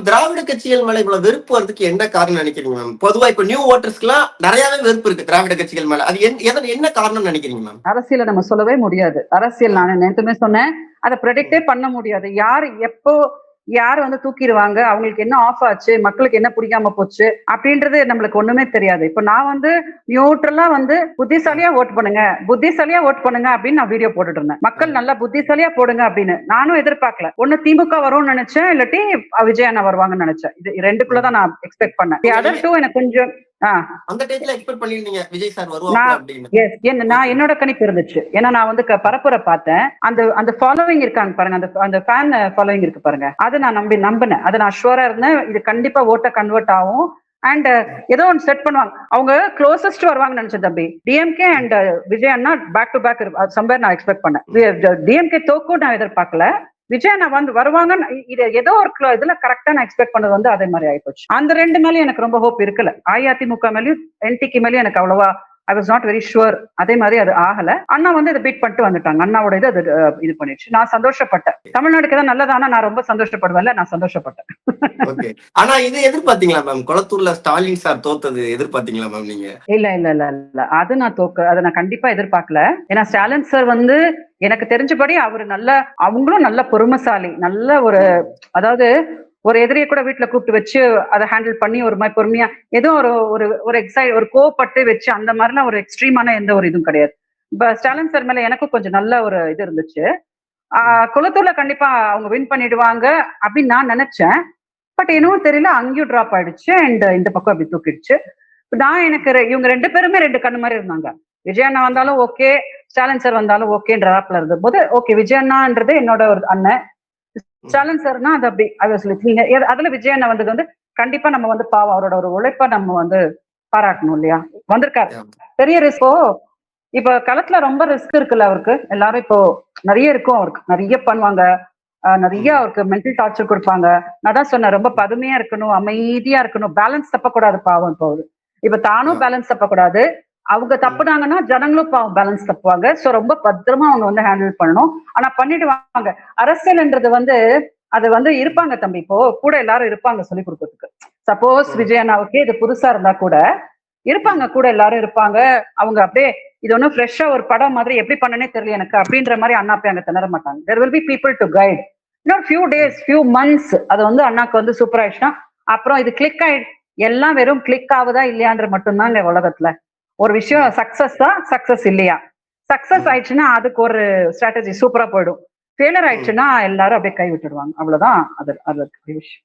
திராவிட கட்சிகள் மேல இவ்வளவு வெறுப்பு வரதுக்கு என்ன காரணம் நினைக்கிறீங்க மேம்? பொதுவா இப்ப நியூ ஓட்டர்ஸ்க்குலாம் நிறையவே வெறுப்பு இருக்கு திராவிட கட்சிகள் மேல. அது என்ன காரணம் நினைக்கிறீங்க மேம்? அரசியல நம்ம சொல்லவே முடியாது. அரசியல் நான் நேத்துமே சொன்னேன். அதை ப்ரெடிக்டே பண்ண முடியாது. யார் எப்போ யார் வந்து தூக்கிடுவாங்க, அவங்களுக்கு என்ன ஆஃப் ஆச்சு, மக்களுக்கு என்ன பிடிக்காம போச்சு அப்படின்றது நம்மளுக்கு ஒண்ணுமே தெரியாது. இப்ப நான் வந்து நியூட்ரலா வந்து புத்திசாலியா ஓட் பண்ணுங்க, புத்திசாலியா ஓட் பண்ணுங்க அப்படின்னு நான் வீடியோ போட்டுட்டு இருந்தேன். மக்கள் நல்லா புத்திசாலியா போடுங்க அப்படின்னு. நானும் எதிர்பார்க்கல. ஒண்ணு திமுக வரும்னு நினைச்சேன், இல்லாட்டி விஜய் அண்ணா வருவாங்கன்னு நினைச்சேன். இது ரெண்டுக்குள்ளதான் நான் எக்ஸ்பெக்ட் பண்ணேன். அதர் டூ எனக்கு கொஞ்சம் அந்த டைம்ல எக்ஸ்பெக்ட் பண்ணிருந்தீங்க விஜய் சார் வருவாங்க அப்படின்னு. நான் என்னோட கணிப்பு இருந்துச்சு. ஏன்னா நான் வந்து பரப்புரை பார்த்தேன். அந்த ஃபாலோவிங் இருக்காங்க பாருங்க, அந்த ஃபேன் ஃபாலோவிங் இருக்கு பாருங்க, அதை நான் நம்பினேன். அதை நான் ஷுவரா இருந்தேன். இது கண்டிப்பா ஓட்ட கன்வெர்ட் ஆகும் அண்ட் ஏதோ ஒன்று செட் பண்ணுவாங்க. அவங்க க்ளோசஸ்ட் வருவாங்கன்னு நினைச்சேன் தம்பி. டிஎம்கே அண்ட் விஜய் அண்ணா பேக் டு பேக் சம்வேர் நான் எக்ஸ்பெக்ட் பண்ணேன். டிஎம்கே தோக்கும் நான் எதிர்பார்க்கல. விஜய் நான் வந்து வருவாங்கன்னு இது ஏதோ ஒரு இதுல கரெக்டா நான் எக்ஸ்பெக்ட் பண்ணது வந்து அதே மாதிரி ஆயிப்போச்சு. அந்த ரெண்டு மேலயும் எனக்கு ரொம்ப ஹோப் இருக்கல. அஇஅதிமுக மேலயும் என்டிக்கு மேலயும் எனக்கு அவ்வளவா I was not very sure. அதே மாதிரி அது ஆகல. அண்ணா வந்து இதை பீட் பண்ணிட்டு வந்துட்டாங்க. அண்ணாவோட இது பண்ணிடுச்சு. நான் சந்தோஷப்பட்டேன். தமிழ்நாடுக்கு தான் நல்லதானா நான் ரொம்ப சந்தோஷப்படுவேன்ல, நான் சந்தோஷப்பட்டேன். ஆனா இது எதிர்பார்த்தீங்களா மேம்? கொளத்தூர்ல ஸ்டாலின் சார் தோத்தது எதிர்பார்த்தீங்களா மேம் நீங்க? இல்ல அது நான் அதை நான் கண்டிப்பா எதிர்பார்க்கல. ஏன்னா ஸ்டாலின் சார் வந்து எனக்கு தெரிஞ்சபடி அவரு அவங்களும் நல்ல பொறுமைசாலி, நல்ல ஒரு அதாவது ஒரு எதிரியை கூட வீட்டுல கூப்பிட்டு வச்சு அதை ஹேண்டில் பண்ணி ஒரு மாதிரி பொறுமையா ஏதோ ஒரு கோவப்பட்டு வச்சு அந்த மாதிரிலாம் ஒரு எக்ஸ்ட்ரீமான எந்த ஒரு இதுவும் கிடையாது. இப்ப ஸ்டாலின் சார் மேல எனக்கும் கொஞ்சம் நல்ல ஒரு இது இருந்துச்சு. குளத்தூர்ல கண்டிப்பா அவங்க வின் பண்ணிடுவாங்க அப்படின்னு நான் நினைச்சேன். பட் என்னவும் தெரியல, அங்கேயும் டிராப் ஆயிடுச்சு அண்ட் இந்த பக்கம் அப்படி தூக்கிடுச்சு. எனக்கு இவங்க ரெண்டு பேருமே ரெண்டு கண்ணு மாதிரி இருந்தாங்க. விஜய் அண்ணா வந்தாலும் ஓகே, ஸ்டாலின் சார் வந்தாலும் ஓகேன்ற ஆப்ல இருந்த போது ஓகே விஜய் அண்ணான்றது என்னோட ஒரு அண்ணன், ஸ்டாலின் சார்னா அது அப்படி அதுல விஜய் அண்ணா வந்தது வந்து கண்டிப்பா நம்ம வந்து பாவம் அவரோட ஒரு உழைப்ப நம்ம வந்து பாராட்டணும் இல்லையா. வந்திருக்காரு, பெரிய ரிஸ்கோ. இப்ப களத்துல ரொம்ப ரிஸ்க் இருக்குல்ல அவருக்கு. எல்லாரும் இப்போ நிறைய இருக்கும், அவருக்கு நிறைய பண்ணுவாங்க, நிறைய அவருக்கு மென்டல் டார்ச்சர் கொடுப்பாங்க. நான் தான் சொன்னேன், ரொம்ப பதுமையா இருக்கணும், அமைதியா இருக்கணும், பேலன்ஸ் தப்பக்கூடாது பாவம். இப்ப தானும் பேலன்ஸ் தப்பக்கூடாது, அவங்க தப்புனாங்கன்னா ஜனங்களும் பாவம் பேலன்ஸ் தப்புவாங்க. சோ ரொம்ப பத்திரமா அவங்க வந்து ஹேண்டில் பண்ணணும். ஆனா பண்ணிடுவாங்க. அரசியல்ன்றது வந்து அது வந்து இருப்பாங்க தம்பி, இப்போ கூட எல்லாரும் இருப்பாங்க சொல்லி கொடுக்கறதுக்கு. சப்போஸ் விஜய் அண்ணாவுக்கு இது புதுசா இருந்தா கூட இருப்பாங்க, கூட எல்லாரும் இருப்பாங்க. அவங்க அப்படியே இது ஒன்னும் ஃப்ரெஷ்ஷா ஒரு படம் மாதிரி எப்படி பண்ணனே தெரியல எனக்கு அப்படின்ற மாதிரி அண்ணா போய் அங்க திணற மாட்டாங்க. there will be people to guide. இன்னொரு few days few months அது வந்து அண்ணாக்கு வந்து சூப்பர் ஆயிடுச்சுன்னா அப்புறம் இது கிளிக் எல்லாம் வெறும் கிளிக் ஆகுதா இல்லையான்ற மட்டும்தான் இந்த உலகத்துல. ஒரு விஷயம் சக்சஸ் தான், சக்சஸ் இல்லையா. சக்சஸ் ஆயிடுச்சுன்னா அதுக்கு ஒரு ஸ்ட்ராட்டஜி சூப்பரா போயிடும். ஃபெயிலியர் ஆயிடுச்சுன்னா எல்லாரும் அப்படியே கை விட்டுடுவாங்க. அவ்வளவுதான் அது விஷயம்.